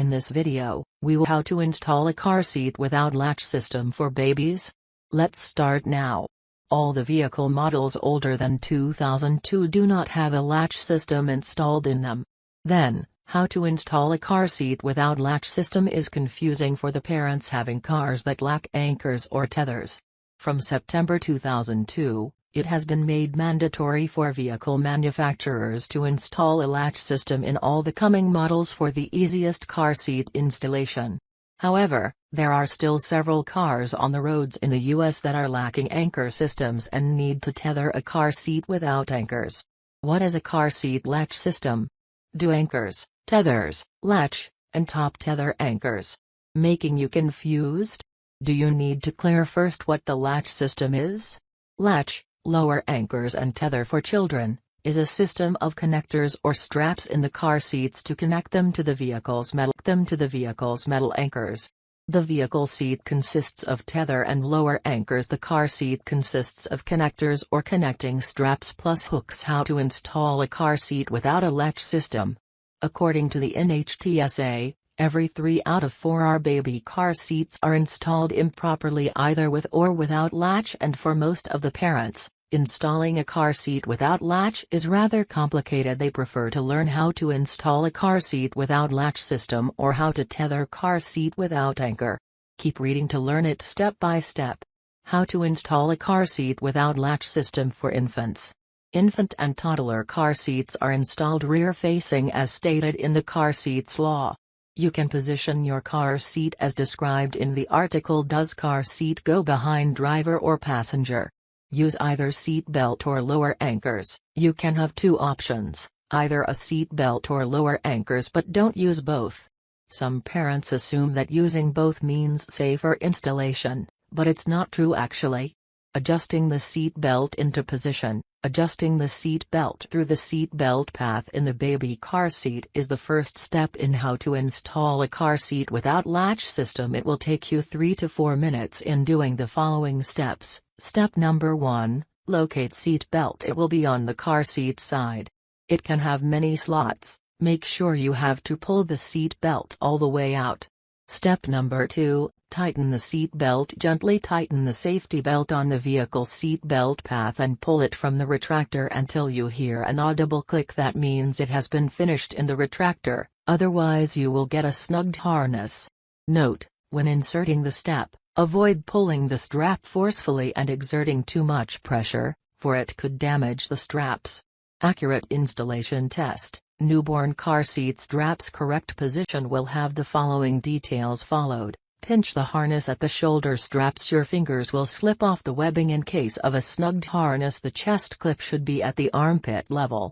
In this video, we will how to install a car seat without latch system for babies. Let's start now. All the vehicle models older than 2002 do not have a latch system installed in them. Then, how to install a car seat without latch system is confusing for the parents having cars that lack anchors or tethers. From September 2002, it has been made mandatory for vehicle manufacturers to install a latch system in all the coming models for the easiest car seat installation. However, there are still several cars on the roads in the US that are lacking anchor systems and need to tether a car seat without anchors. What is a car seat latch system? Do anchors, tethers, latch, and top tether anchors making you confused? Do you need to clear first what the latch system is? Latch, lower anchors and tether for children, is a system of connectors or straps in the car seats to connect them to the vehicle's metal anchors. The vehicle seat consists of tether and lower anchors. The car seat consists of connectors or connecting straps plus hooks. How to install a car seat without a latch system? According to the NHTSA, every 3 out of 4 our baby car seats are installed improperly either with or without latch, and for most of the parents, installing a car seat without latch is rather complicated. They prefer to learn how to install a car seat without latch system or how to tether car seat without anchor. Keep reading to learn it step by step. How to install a car seat without latch system for infants. Infant and toddler car seats are installed rear-facing as stated in the car seats law. You can position your car seat as described in the article. Does car seat go behind driver or passenger? Use either seat belt or lower anchors. You can have 2 options, either a seat belt or lower anchors, but don't use both. Some parents assume that using both means safer installation, but it's not true actually. Adjusting the seat belt into position. Adjusting the seat belt through the seat belt path in the baby car seat is the first step in how to install a car seat without latch system. It will take you 3 to 4 minutes in doing the following steps. Step number 1, locate seat belt. It will be on the car seat side. It can have many slots. Make sure you have to pull the seat belt all the way out. Step number 2, tighten the seat belt. Gently tighten the safety belt on the vehicle seat belt path and pull it from the retractor until you hear an audible click. That means it has been finished in the retractor, otherwise you will get a snugged harness. Note, when inserting the step, avoid pulling the strap forcefully and exerting too much pressure, for it could damage the straps. Accurate installation test. Newborn car seat straps. Correct position will have the following details followed. Pinch the harness at the shoulder straps. Your fingers will slip off the webbing. In case of a snugged harness, the chest clip should be at the armpit level.